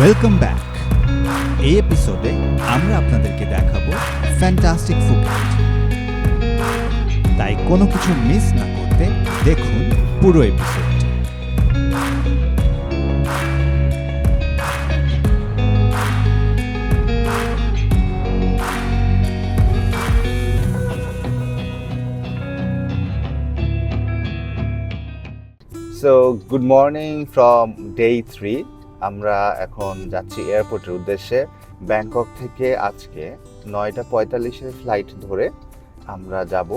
Welcome back. এই এপিসোডে আমরা আপনাদেরকে দেখাবো ফ্যান্টাস্টিক ফুকেট। তাই কোনো কিছু মিস না করতে দেখুন পুরো এপিসোডটি। So good morning from day 3। আমরা এখন যাচ্ছি এয়ারপোর্টের উদ্দেশ্যে। ব্যাংকক থেকে আজকে 9:45-এর ফ্লাইট ধরে আমরা যাব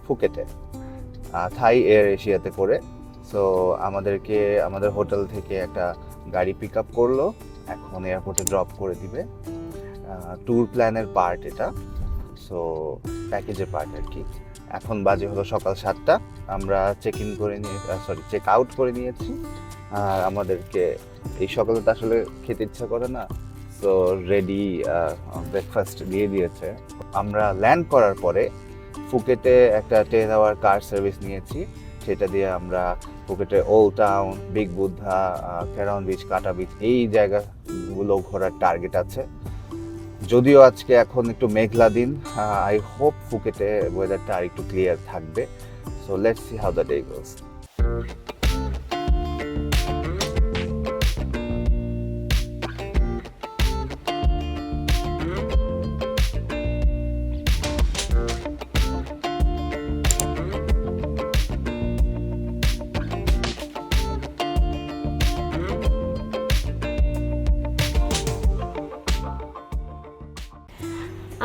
ফুকেটে, থাই এয়ার এশিয়াতে করে। সো আমাদেরকে আমাদের হোটেল থেকে একটা গাড়ি পিক আপ করলো, এখন এয়ারপোর্টে ড্রপ করে দিবে। ট্যুর প্ল্যানের পার্ট এটা, সো প্যাকেজের পার্ট আর কি। এখন বাজে হলো সকাল 7টা। আমরা চেক আউট করে নিয়েছি। আর আমাদেরকে এই সকালে তো আসলে খেতে ইচ্ছা করে না, সো রেডি ব্রেকফাস্ট দিয়ে দিয়েছে। আমরা ল্যান্ড করার পরে ফুকেটে একটা 10 আওয়ার কার সার্ভিস নিয়েছি। সেটা দিয়ে আমরা ফুকেটে old town, big Buddha, Karon beach, Kata beach এই জায়গাগুলো ঘোরার টার্গেট আছে। যদিও আজকে এখন একটু মেঘলা দিন, আই হোপ ফুকেটে ওয়েদারটা আর একটু ক্লিয়ার থাকবে। So let's see how the day goes.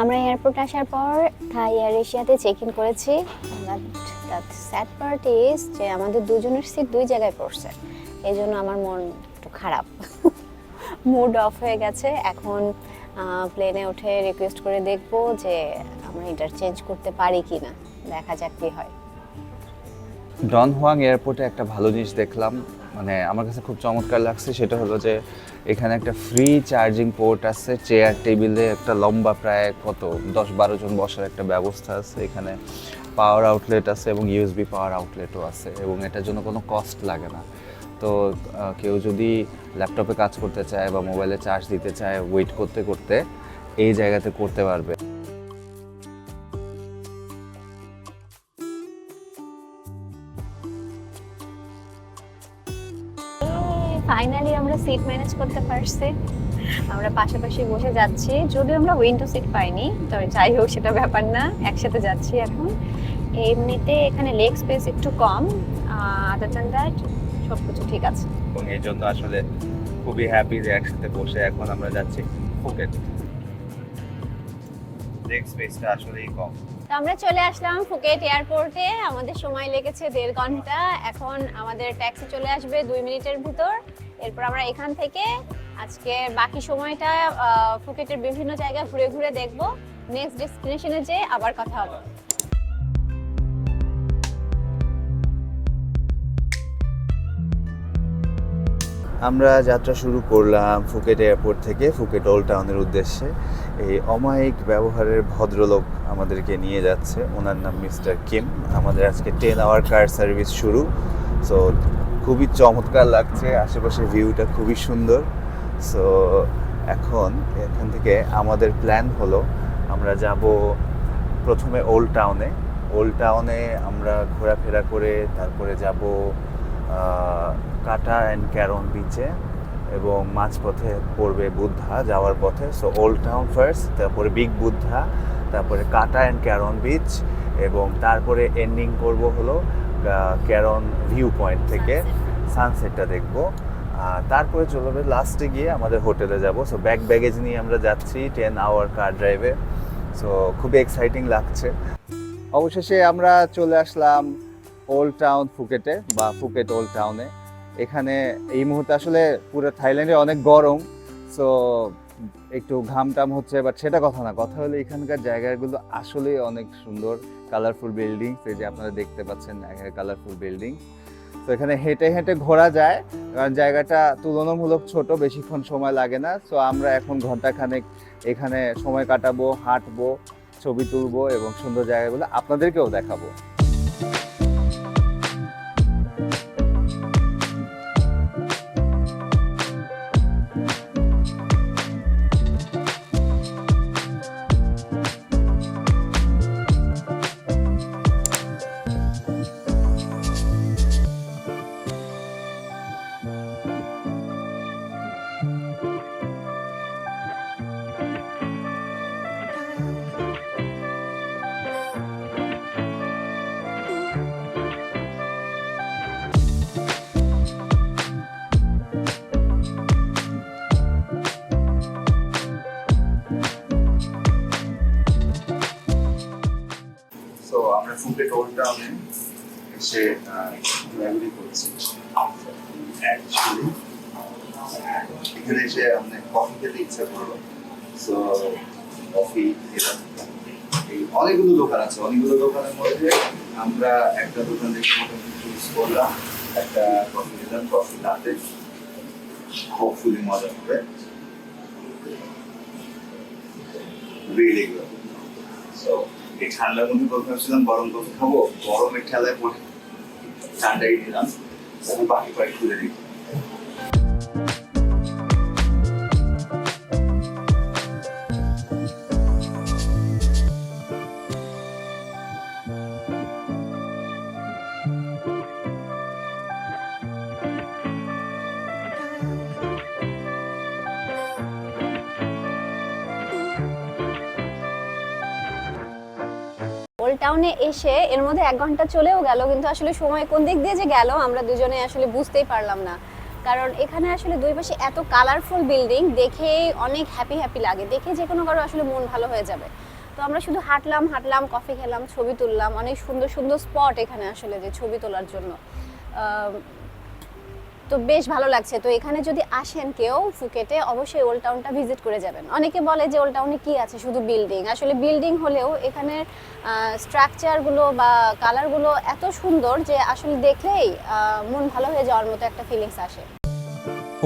আমরা এয়ারপোর্ট আসার পর থাই এয়ার এশিয়াতে চেক ইন করেছি। দ্যাট স্যাড পার্ট ইজ যে আমাদের দুজনের সিট দুই জায়গায় পড়ছে, এই জন্য আমার মন একটু খারাপ, মুড অফ হয়ে গেছে। এখন প্লেনে উঠে রিকোয়েস্ট করে দেখবো যে আমরা ইন্টারচেঞ্জ করতে পারি কি না, দেখা যাক কী হয়। ডন হুয়াং এয়ারপোর্টে একটা ভালো জিনিস দেখলাম, মানে আমার কাছে খুব চমৎকার লাগছে। সেটা হলো যে এখানে একটা ফ্রি চার্জিং পোর্ট আছে, চেয়ার টেবিলে একটা লম্বা প্রায় 10-12 জন বসার একটা ব্যবস্থা আছে। এখানে পাওয়ার আউটলেট আছে এবং ইউএসবি পাওয়ার আউটলেটও আছে, এবং এটার জন্য কোনো কস্ট লাগে না। তো কেউ যদি ল্যাপটপে কাজ করতে চায় বা মোবাইলে চার্জ দিতে চায়, ওয়েট করতে করতে এই জায়গাতে করতে পারবে। ফাইনালি আমরা সিট ম্যানেজ করতে পারছি, আমরা পাশাপাশি বসে যাচ্ছি। যদিও আমরা উইন্ডো সিট পাইনি, তবে যাই হোক সেটা ব্যাপার না, একসাথে যাচ্ছি এখন। এমনিতে এখানে লেগ স্পেস একটু কম, আদার দ্যান দ্যাট সব কিছু ঠিক আছে। এবং এই জন্য আসলে খুবই হ্যাপি যে একসাথে বসে এখন আমরা যাচ্ছি ফুকেট। লেগ স্পেসটা আসলেই কম। তো আমরা চলে আসলাম ফুকেট এয়ারপোর্টে। আমাদের সময় লেগেছে 1.5 ঘন্টা। এখন আমাদের ট্যাক্সি চলে আসবে 2 মিনিটের ভিতর। এরপর আমরা এখান থেকে আজকে বাকি সময়টা ফুকেটের বিভিন্ন জায়গা ঘুরে ঘুরে দেখব। নেক্সট ডেস্টিনেশনে যেয়ে আবার কথা হবে। আমরা যাত্রা শুরু করলাম ফুকেট এয়ারপোর্ট থেকে, ফুকেট ওল্ড টাউনের উদ্দেশ্যে। এই অমায়িক ব্যবহারের ভদ্রলোক আমাদেরকে নিয়ে যাচ্ছে, ওনার নাম মিস্টার কিম। আমাদের আজকে 10 আওয়ার কার সার্ভিস শুরু। সো খুবই চমৎকার লাগছে, আশেপাশের ভিউটা খুবই সুন্দর। সো এখান থেকে আমাদের প্ল্যান হলো আমরা যাব প্রথমে ওল্ড টাউনে আমরা ঘোরাফেরা করে তারপরে যাব কাটা অ্যান্ড ক্যারন বিচে, এবং মাঝপথে পড়বে বুদ্ধা যাওয়ার পথে। সো ওল্ড টাউন ফার্স্ট, তারপরে বিগ বুদ্ধা, তারপরে কাটা অ্যান্ড ক্যারন বিচ, এবং তারপরে এন্ডিং করব হলো ক্যারন ভিউ পয়েন্ট থেকে সানসেটটা দেখব। তারপরে চলবে লাস্টে গিয়ে আমাদের হোটেলে যাব। সো ব্যাগেজ নিয়ে আমরা যাচ্ছি 10 আওয়ার কার ড্রাইভে। সো খুবই এক্সাইটিং লাগছে। অবশেষে আমরা চলে আসলাম ওল্ড টাউন ফুকেটে, বা ফুকেট ওল্ড টাউনে। এখানে এই মুহূর্তে আসলে পুরো থাইল্যান্ডে অনেক গরম, সো একটু ঘামটাম হচ্ছে, বাট সেটা কথা না। কথা হলো এখানকার জায়গাগুলো আসলেই অনেক সুন্দর, কালারফুল বিল্ডিং। এই যে আপনারা দেখতে পাচ্ছেন এখানে কালারফুল বিল্ডিং। তো এখানে হেঁটে হেঁটে ঘোরা যায়, কারণ জায়গাটা তুলনামূলক ছোট, বেশিক্ষণ সময় লাগে না। সো আমরা এখন ঘন্টাখানেক এখানে সময় কাটাবো, হাঁটবো, ছবি তুলবো এবং সুন্দর জায়গাগুলো আপনাদেরকেও দেখাবো। আমরা ফুকেট ওল্ড টাউনে এসে ঘোরাঘুরি করছি। Actually, এখানে এসে আমাদের কফি খেতে ইচ্ছা করলো, সো কফি খেলাম। অনেকগুলো দোকান আছে, অনেকগুলো দোকানের মধ্যে আমরা একটা দোকান থেকে মোটামুটি চুজ করলাম, একটা কফি খেলাম, কফি লাতে হোপফুলি মজা হবে। Really good. সো এই ঠান্ডার মধ্যে ভাবছিলাম গরম কফি খাবো, গরমের ঠেলায় পরে ঠান্ডাই নিলাম। আমি বাকি বাকি খুলে দিই। ওল্ড টাউনে এসে এর মধ্যে 1 ঘন্টা চলেও গেল, কিন্তু আসলে সময় কোন দিক দিয়ে যে গেল আমরা দুজনে আসলে বুঝতেই পারলাম না। কারণ এখানে আসলে দুই পাশে এত কালারফুল বিল্ডিং, দেখেই অনেক হ্যাপি হ্যাপি লাগে, দেখে যে কোনো কারো আসলে মন ভালো হয়ে যাবে। তো আমরা শুধু হাঁটলাম, কফি খেলাম, ছবি তুললাম, অনেক সুন্দর সুন্দর স্পট এখানে আসলে যে ছবি তোলার জন্য। তো বেশ ভালো লাগছে। তো এখানে যদি আসেন কেউ ফুকেটে, অবশ্যই ওল্ড টাউনটা ভিজিট করে যাবেন। অনেকে বলে যে ওল্ড টাউনে কি আছে, শুধু বিল্ডিং। আসলে বিল্ডিং হলেও এখানে স্ট্রাকচারগুলো বা কালারগুলো এত সুন্দর যে আসলে দেখলেই মন ভালো হয়ে যাওয়ার মতো একটা ফিলিংস আসে।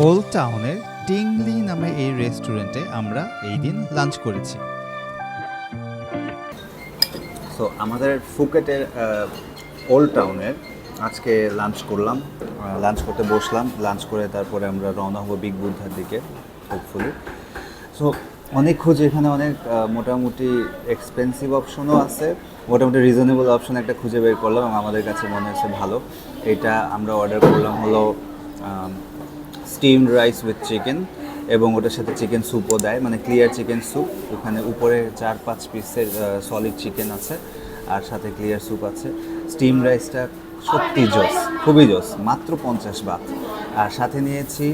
ওল্ড টাউনের টিংলি নামে এই রেস্টুরেন্টে আমরা এই দিন লাঞ্চ করেছি। সো আমাদের ফুকেটের ওল্ড টাউনের আজকে লাঞ্চ করলাম, লাঞ্চ করতে বসলাম, লাঞ্চ করে তারপরে আমরা রওনা হবো বিগ বুদ্ধার দিকে হোপফুলি। সো অনেক খুঁজে, এখানে অনেক মোটামুটি এক্সপেন্সিভ অপশনও আছে, মোটামুটি রিজনেবল অপশন একটা খুঁজে বের করলাম এবং আমাদের কাছে মনে হচ্ছে ভালো। এটা আমরা অর্ডার করলাম হলো স্টিমড রাইস উইথ চিকেন, এবং ওটার সাথে চিকেন স্যুপও দেয়, মানে ক্লিয়ার চিকেন স্যুপ। ওখানে উপরে 4-5 পিসের সলিড চিকেন আছে আর সাথে ক্লিয়ার স্যুপ আছে। স্টিম রাইসটা সত্যি জোস, খুবই জোস, মাত্র 50 বাত। আর সাথে নিয়েছি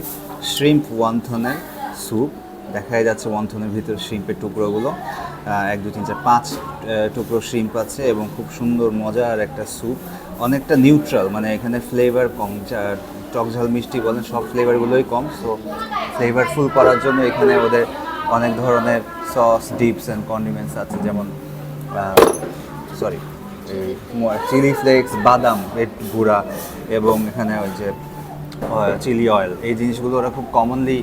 শ্রিম্প ওয়ান্থনের স্যুপ, দেখাই যাচ্ছে ওয়ান্থনের ভিতর শ্রিম্পের টুকরোগুলো, 1 2 3 4 5 টুকরো শ্রিম্প আছে এবং খুব সুন্দর মজার একটা স্যুপ। অনেকটা নিউট্রাল, মানে এখানে ফ্লেভার কম, টক ঝাল মিষ্টি বলেন সব ফ্লেভারগুলোই কম। সো ফ্লেভারফুল করার জন্য এখানে ওদের অনেক ধরনের সস, ডিপস অ্যান্ড কন্ডিমেন্টস আছে, যেমন চিলি ফ্লেক্স, বাদাম গুঁড়া, এবং এখানে ওই যে চিলি অয়েল, এই জিনিসগুলো ওরা খুব কমনলি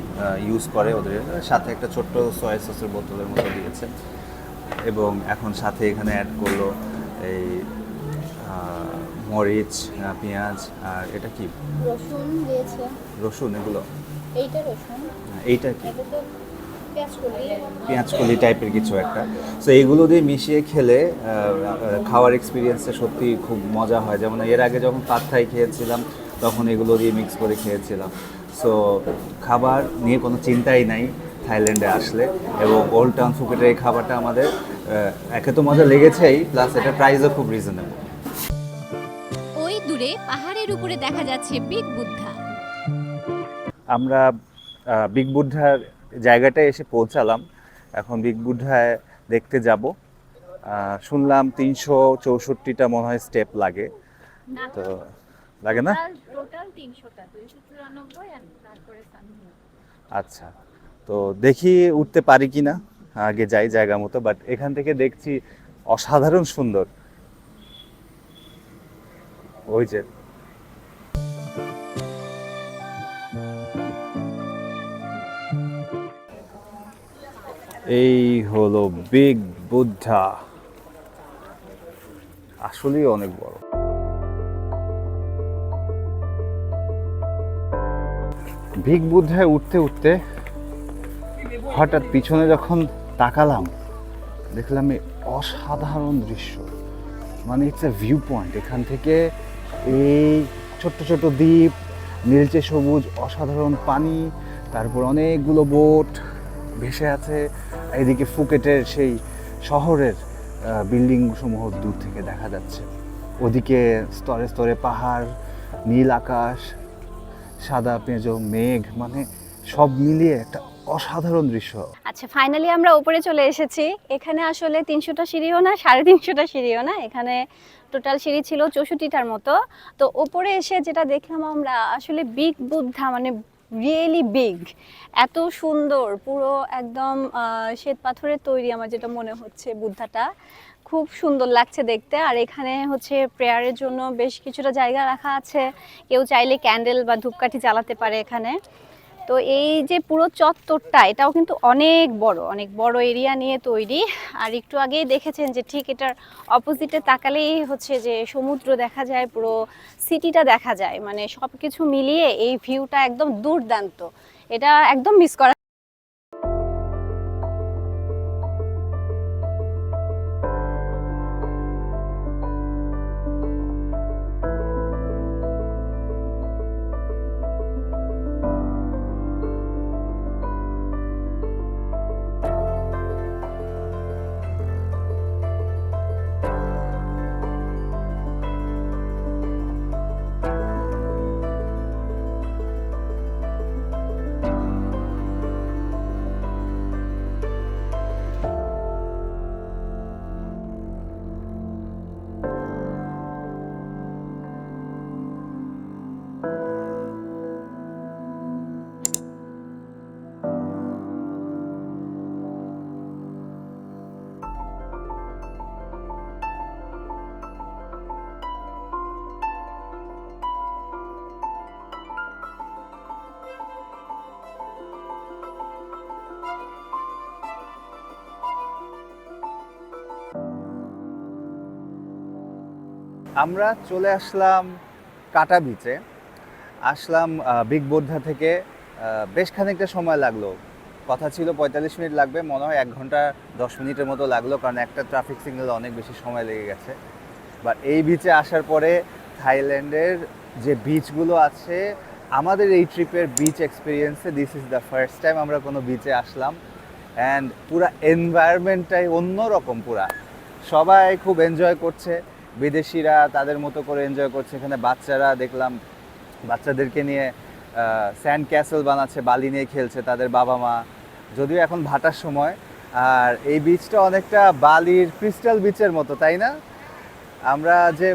ইউজ করে। ওদের সাথে একটা ছোট্ট সয়া সসের বোতলের মতো দিয়েছে, এবং এখন সাথে এখানে অ্যাড করলো এই মরিচ, পেঁয়াজ, আর এটা কি রসুন দিয়েছে, রসুন, এগুলো এইটা রসুন, এইটা কি এটা তো পেঁয়াজকলি টাইপের কিছু একটা। সো এইগুলো দিয়ে মিশিয়ে খেলে খাওয়ার এক্সপিরিয়েন্সটা সত্যি খুব মজা হয়। যেমন এর আগে যখন পাত থাই খেয়েছিলাম তখন এগুলো দিয়ে মিক্স করে খেয়েছিলাম। সো খাবার নিয়ে কোনো চিন্তাই নাই থাইল্যান্ডে আসলে, এবং ওল্ড টাউন ফুকেটের এই খাবারটা আমাদের একে তো মজা লেগেছেই, প্লাস এটা প্রাইসও খুব রিজনেবল। ওই দূরে পাহাড়ের উপরে দেখা যাচ্ছে বিগ বুদ্ধা। আমরা বিগ বুদ্ধার জায়গাটায় এসে পৌঁছালাম, এখন বিগ বুদ্ধায় দেখতে যাব। শুনলাম 364টা মনে হয় স্টেপ লাগে, তো লাগে না? টোটাল 300টা, 294 আর তারপরে আচ্ছা, তো দেখি উঠতে পারি কিনা, আগে যাই জায়গা মতো। বাট এখান থেকে দেখছি অসাধারণ সুন্দর, ওই যে এই হলো বিগ বুদ্ধা, আসলেই অনেক বড়। বিগ বুদ্ধায় উঠতে উঠতে হঠাৎ পিছনে যখন তাকালাম দেখলাম এই অসাধারণ দৃশ্য, মানে ইটস এ ভিউ পয়েন্ট। এখান থেকে এই ছোট্ট ছোট্ট দ্বীপ, নীলচে সবুজ অসাধারণ পানি, তারপর অনেকগুলো বোট ভেসে আছে। এদিকে ফুকেটের সেই শহরের বিল্ডিং সমূহ দূর থেকে দেখা যাচ্ছে। ওদিকে স্তরে স্তরে পাহাড়, নীল আকাশ, সাদা পেঁজো মেঘ, মানে সব মিলিয়ে একটা অসাধারণ দৃশ্য। আচ্ছা, ফাইনালি আমরা উপরে চলে এসেছি। এখানে আসলে 300টা সিঁড়িও না, 350টা সিঁড়িও না, এখানে টোটাল সিঁড়ি ছিল 64টার মতো। তো উপরে এসে যেটা দেখলাম আমরা, আসলে বিগ বুদ্ধা, মানে রিয়েলি বিগ, এত সুন্দর, পুরো একদম শ্বেত পাথরের তৈরি। আমার যেটা মনে হচ্ছে বুদ্ধাটা খুব সুন্দর লাগছে দেখতে। আর এখানে হচ্ছে প্রেয়ারের জন্য বেশ কিছুটা জায়গা রাখা আছে, কেউ চাইলে ক্যান্ডেল বা ধূপকাঠি জ্বালাতে পারে এখানে। তো এই যে পুরো চত্বরটা, এটাও কিন্তু অনেক বড় এরিয়া নিয়ে তৈরি। আর একটু আগেই দেখেছেন যে ঠিক এটার অপোজিটে তাকালেই হচ্ছে যে সমুদ্র দেখা যায়, পুরো সিটিটা দেখা যায়, মানে সব কিছু মিলিয়ে এই ভিউটা একদম দুর্দান্ত। এটা একদম মিস করা। আমরা চলে আসলাম কাটা বিচে। আসলাম বিগ বুদ্ধা থেকে। বেশ খানিকটা সময় লাগলো, কথা ছিল 45 মিনিট লাগবে, মনে হয় 1 ঘন্টা 10 মিনিটের মতো লাগলো, কারণ একটা ট্রাফিক সিগন্যালে অনেক বেশি সময় লেগে গেছে। বাট এই বিচে আসার পরে থাইল্যান্ডের যে বিচগুলো আছে, আমাদের এই ট্রিপের বিচ এক্সপিরিয়েন্সে this is the first time আমরা কোনো বিচে আসলাম। অ্যান্ড পুরা এনভায়রনমেন্টটাই অন্যরকম। পুরা সবাই খুব এনজয় করছে, বিদেশিরা তাদের মতো করে এনজয় করছে। এখানে বাচ্চারা দেখলাম বাচ্চাদেরকে নিয়ে স্যান্ড ক্যাসেল বানাচ্ছে, বালি নিয়ে খেলছে তাদের বাবা মা, যদিও এখন ভাটার সময়। আর এই বিচটা অনেকটা বালির ক্রিস্টাল বিচের মতো, তাই না? আমরা যে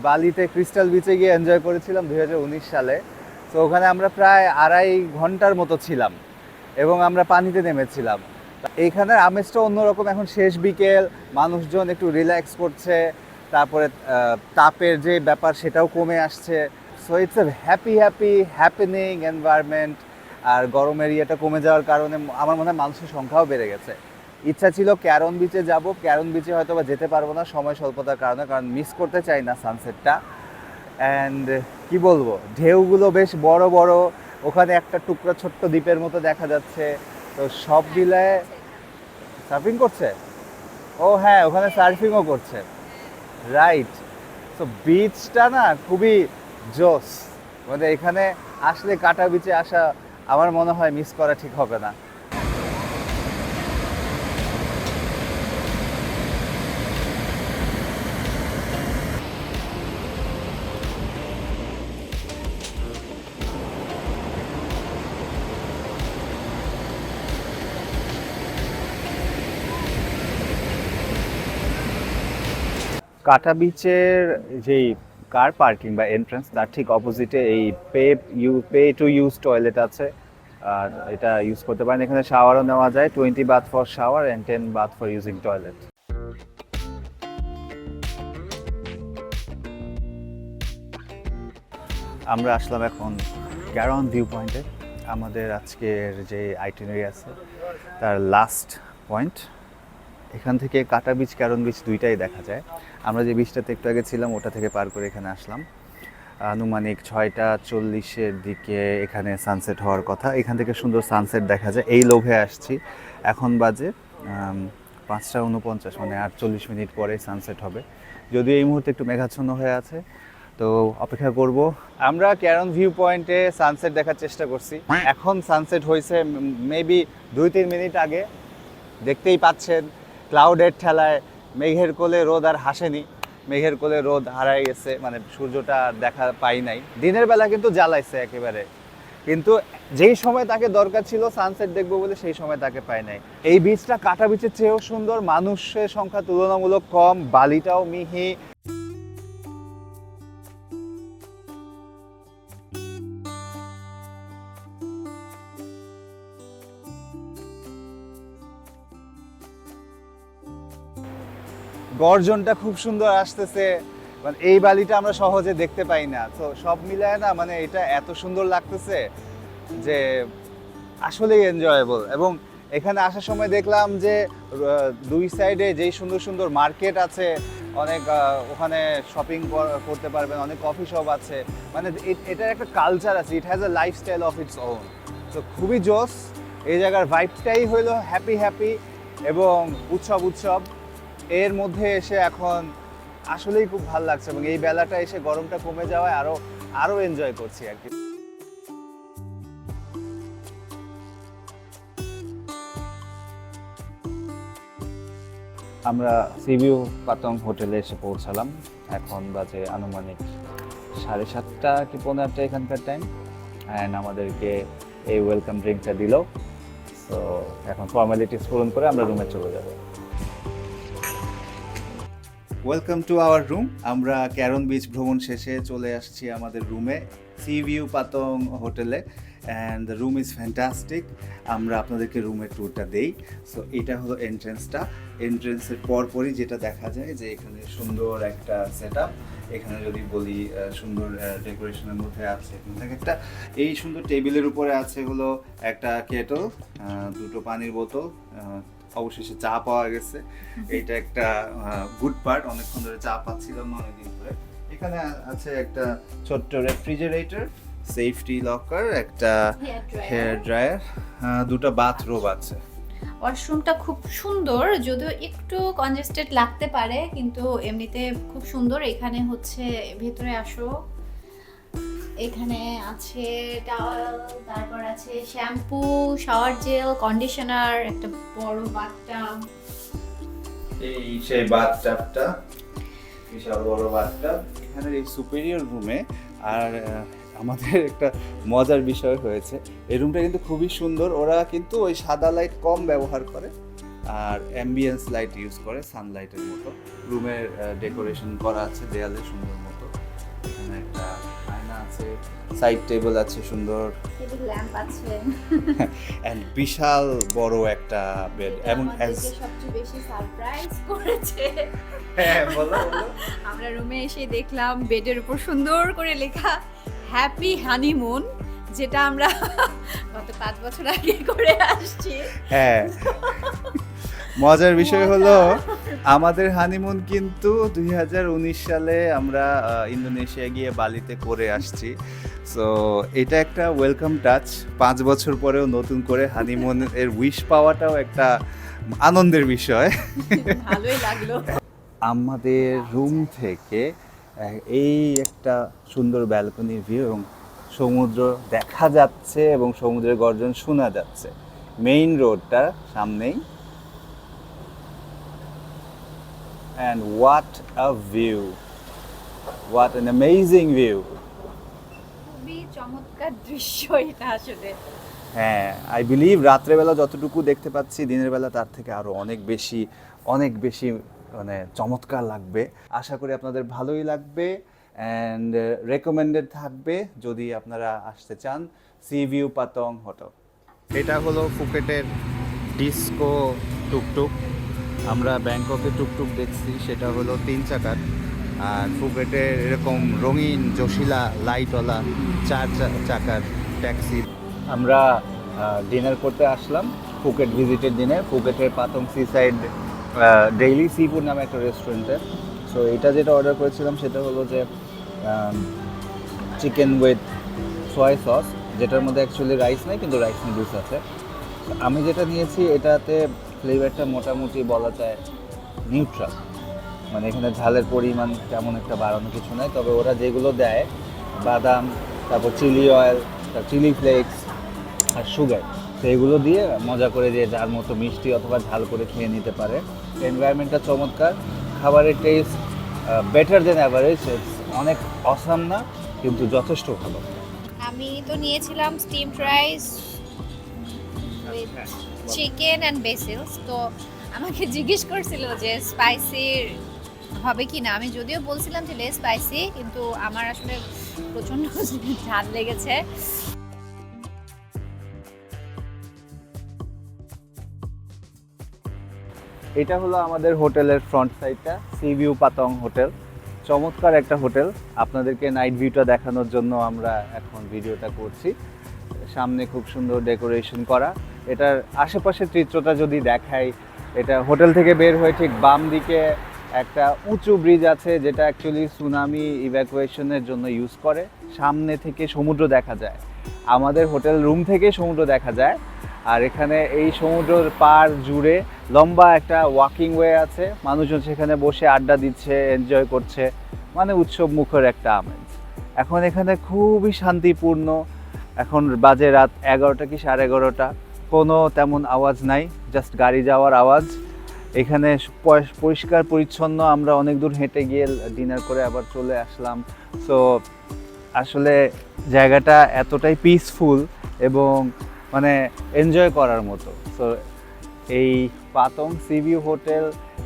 বালিতে ক্রিস্টাল বিচে গিয়ে এনজয় করেছিলাম 2019 সালে, তো ওখানে আমরা প্রায় 2.5 ঘন্টার মতো ছিলাম এবং আমরা পানিতে নেমেছিলাম। এইখানের আমেজটা অন্যরকম। এখন শেষ বিকেল, মানুষজন একটু রিল্যাক্স করছে, তারপরে তাপের যে ব্যাপার সেটাও কমে আসছে। So it's a happening environment. আর গরম এরিয়াটা কমে যাওয়ার কারণে আমার মনে হয় মানুষের সংখ্যাও বেড়ে গেছে। ইচ্ছা ছিল ক্যারন বিচে যাব, ক্যারন বিচে হয়তো বা যেতে পারবো না সময় স্বল্পতার কারণে, কারণ মিস করতে চাই না সানসেটটা। অ্যান্ড কি বলবো, ঢেউগুলো বেশ বড় বড়, ওখানে একটা টুকরা ছোট্ট দ্বীপের মতো দেখা যাচ্ছে। তো সব মিলায় সার্ফিং করছে, ও হ্যাঁ ওখানে সার্ফিংও করছে, রাইট। তো বিচটা না খুবই জোস, মানে এখানে আসলে কাটা বিচে আসা আমার মনে হয় মিস করা ঠিক হবে না। কাটা বিচের যেই কার পার্কিং বা এন্ট্রান্স, তার ঠিক অপোজিটে এই পে টু ইউজ টয়লেট আছে। আর এটা ইউজ করতে পারেন। এখানে শাওয়ারও নেওয়া যায়, 20 bath for shower and 10 bath for using toilet. আমরা আসলাম এখন ক্যারন ভিউ পয়েন্টে। আমাদের আজকের যে আইটিনারি আছে তার লাস্ট পয়েন্ট। এখান থেকে কাটা বিচ, ক্যারন বিচ দুইটাই দেখা যায়। আমরা যে বিচটাতে একটু আগে ছিলাম ওটা থেকে পার করে এখানে আসলাম। আনুমানিক 6:40-এর দিকে এখানে সানসেট হওয়ার কথা। এখান থেকে সুন্দর সানসেট দেখা যায়, এই লোভে আসছি। এখন বাজে 5:49, মানে আর 40 মিনিট পরে সানসেট হবে। যদিও এই মুহূর্তে একটু মেঘাচ্ছন্ন হয়ে আছে, তো অপেক্ষা করব। আমরা ক্যারন ভিউ পয়েন্টে সানসেট দেখার চেষ্টা করছি। এখন সানসেট হয়েছে মেবি 2-3 মিনিট আগে। দেখতেই পাচ্ছেন ক্লাউডের ঠেলায় মেঘের কোলে রোদ আর হাসেনি, মেঘের কোলে রোদ হারাই গেছে, মানে সূর্যটা দেখা পাই নাই। দিনের বেলা কিন্তু জ্বালাইছে একেবারে। কিন্তু যেই সময় তাকে দরকার ছিল সানসেট দেখবো বলে সেই সময় তাকে পায় নাই। এই বিচটা কাটা বিচের চেয়েও সুন্দর, মানুষের সংখ্যা তুলনামূলক কম, বালিটাও মিহি। গর্জনটা খুব সুন্দর আসতেছে, মানে এই বালিটা আমরা সহজে দেখতে পাই না। তো সব মিলায় না মানে এটা এত সুন্দর লাগতেছে যে আসলেই এনজয়েবল। এবং এখানে আসার সময় দেখলাম যে দুই সাইডে যেই সুন্দর সুন্দর মার্কেট আছে, অনেক ওখানে শপিং করতে পারবেন, অনেক কফি শপ আছে, মানে এটার একটা কালচার আছে, it has a lifestyle of its own. তো খুবই জোস। এই জায়গার ভাইবটাই হলো হ্যাপি হ্যাপি এবং উৎসব উৎসব। এর মধ্যে এসে এখন আসলেই খুব ভালো লাগছে এবং এই বেলাটা এসে গরমটা কমে যাওয়ায় আরো এনজয় করছি আর কি। আমরা সিভিউ পাতং হোটেলে এসে পৌঁছালাম। এখন বাজে আনুমানিক 7:30 কি 8:15 এখানকার টাইম। অ্যান্ড আমাদেরকে এই ওয়েলকাম ড্রিঙ্কটা দিল। তো এখন ফর্মালিটিস পূরণ করে আমরা রুমে চলে যাব। Welcome to our room. আমরা ক্যারন বিচ ভ্রমণ শেষে চলে আসছি আমাদের রুমে, সি ভিউ পাতং হোটেলে। And the room is fantastic. আমরা আপনাদেরকে রুমের ট্যুরটা দেই। সো এটা হলো এন্ট্রেন্সটা। এন্ট্রেন্সের পরপরই যেটা দেখা যায় যে এখানে সুন্দর একটা সেট আপ। এখানে যদি বলি সুন্দর ডেকোরেশনের মধ্যে আছে একটা এই সুন্দর টেবিলের উপরে আছে হলো একটা কেটল, দুটো পানির বোতল, অবশেষে চা পাওয়া গেছে। এইটা একটা গুড পার্ট, অনেকক্ষণ ধরে চা পাচ্ছিলাম না অনেকদিন ধরে। এখানে আছে একটা ছোট্ট রেফ্রিজারেটর, সেফটি লকার, একটা হেয়ার ড্রায়ার, দুটো বাথরুম আছে। ওয়াশরুমটা খুব সুন্দর, যদিও একটু কনজেস্টেড লাগতে পারে, কিন্তু এমনিতে খুব সুন্দর। এখানে হচ্ছে ভেতরে আসো, এখানে আছে টাওয়েল, তারপর আছে শ্যাম্পু, শাওয়ার জেল, কন্ডিশনার, একটা বড় বাথটাব। এই সেই বাথটাবটা, বিশাল বড় বাথটাব এখানে এই সুপেরিয়র রুমে। আর আমাদের একটা মজার বিষয় হয়েছে, এই রুমটা কিন্তু খুবই সুন্দর। ওরা কিন্তু ওই সাদা লাইট কম ব্যবহার করে আর অ্যাম্বিয়েন্স লাইট ইউজ করে, সানলাইটের মতো। রুমের ডেকোরেশন করা আছে দেয়ালে সুন্দর মতো। এখানে একটা আয়না আছে, সাইড টেবিল আছে সুন্দর, টেবিল ল্যাম্প আছে, এন্ড বিশাল বড় একটা বেড। এবং সবচেয়ে বেশি সারপ্রাইজ করেছে, হ্যাঁ বলো। আমরা রুমে এসে দেখলাম বেডের উপর সুন্দর করে লেখা হ্যাপি হানিমুন, যেটা আমরা গত 5 বছর আগে করে আসছি। হ্যাঁ, মজার বিষয় হলো আমাদের হানিমুন কিন্তু 2019 সালে আমরা ইন্দোনেশিয়া গিয়ে বালিতে করে আসছি। সো এটা একটা ওয়েলকাম টাচ। 5 বছর পরেও নতুন করে হানিমুন এর উইশ পাওয়াটাও একটা আনন্দের বিষয়। ভালোই লাগলো। আমাদের রুম থেকে এই একটা সুন্দর ব্যালকনি ভিউ এবং সমুদ্র দেখা যাচ্ছে এবং সমুদ্রের গর্জন শোনা যাচ্ছে মেইন রোডটা সামনেই। And what a view! What an amazing view! খুবই চমৎকার দৃশ্য এটা আসলে। হ্যাঁ, আই বিলিভ রাত্রেবেলা যতটুকু দেখতে পাচ্ছি দিনের বেলা তার থেকে আরো অনেক বেশি মানে চমৎকার লাগবে। আশা করি আপনাদের ভালোই লাগবে অ্যান্ড রেকমেন্ডেড থাকবে যদি আপনারা আসতে চান সি ভিউ পাতং হোটেল। এটা হলো ফুকেটের ডিস্কো টুকটুক। আমরা ব্যাংককে টুকটুক দেখছি, সেটা হলো 3 চাকার। আর ফুকেটের এরকম রঙিন জোশিলা লাইটওয়ালা 4 চাকার ট্যাক্সি। আমরা ডিনার করতে আসলাম ফুকেট ভিজিটের দিনে, ফুকেটের Patong seaside daily seafood নামে একটা রেস্টুরেন্টে। সো এটা যেটা অর্ডার করেছিলাম সেটা হলো যে চিকেন উইথ সয়া সস, যেটার মধ্যে অ্যাকচুয়ালি রাইস নাই কিন্তু রাইস নুডলস আছে। আমি যেটা নিয়েছি এটাতে ফ্লেভারটা মোটামুটি বলা যায় নিউট্রাল, মানে এখানে ঝালের পরিমাণ তেমন একটা বাড়ানো কিছু নাই। তবে ওরা যেগুলো দেয় বাদাম, তারপর চিলি অয়েল, তারপর চিলি ফ্লেক্স আর সুগার, সেইগুলো দিয়ে মজা করে দিয়ে যার মতো মিষ্টি অথবা ঝাল করে খেয়ে নিতে পারে। এনভায়রনমেন্টটা চমৎকার, খাবারের টেস্ট বেটার দেন অ্যাভারেজ, অনেক অসাম না কিন্তু যথেষ্ট ভালো। আমি তো নিয়েছিলাম steamed rice with chicken and basils. তো আমাকে জিজ্ঞেস করছিল যে স্পাইসি হবে কি না। আমি যদিও বলছিলাম যে লেস স্পাইসি, কিন্তু আমার আসলে প্রচণ্ড ঝাল লেগেছে। এটা হলো আমাদের হোটেলের ফ্রন্ট সাইডটা, সি ভিউ পাতং হোটেল। চমৎকার একটা হোটেল, আপনাদেরকে নাইট ভিউটা দেখানোর জন্য আমরা এখন ভিডিওটা করছি। সামনে খুব সুন্দর ডেকোরেশন করা। এটার আশেপাশের চিত্রটা যদি দেখাই, এটা হোটেল থেকে বের হয়ে ঠিক বাম দিকে একটা উঁচু ব্রিজ আছে, যেটা অ্যাকচুয়ালি সুনামি ইভ্যাকুয়েশনের জন্য ইউজ করে। সামনে থেকে সমুদ্র দেখা যায়, আমাদের হোটেল রুম থেকে সমুদ্র দেখা যায়। আর এখানে এই সমুদ্রের পাড় জুড়ে লম্বা একটা ওয়াকিং ওয়ে আছে, মানুষজন সেখানে বসে আড্ডা দিচ্ছে, এনজয় করছে, মানে উৎসব মুখর একটা আমেজ। এখন এখানে খুবই শান্তিপূর্ণ। এখন বাজে রাত 11টা কি 11:30, কোনো তেমন আওয়াজ নাই, জাস্ট গাড়ি যাওয়ার আওয়াজ। এখানে পরিষ্কার পরিচ্ছন্ন। আমরা অনেক দূর হেঁটে গিয়ে ডিনার করে আবার চলে আসলাম। সো আসলে জায়গাটা এতটাই পিসফুল এবং মানে এনজয় করার মতো। সো এই পাতং সি ভিউ হোটেল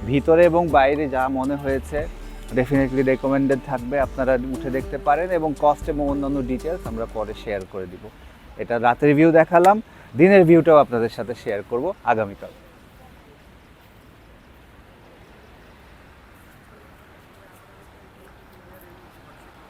ভিতরে এবং বাইরে যা মনে হয়েছে ডেফিনেটলি রেকমেন্ডেড থাকবে, আপনারা উঠে দেখতে পারেন। এবং কস্ট এবং অন্যান্য ডিটেলস আমরা পরে শেয়ার করে দিব। এটা রাতের ভিউ দেখালাম, দিনের ভিউটাও আপনাদের সাথে শেয়ার করব আগামীকাল।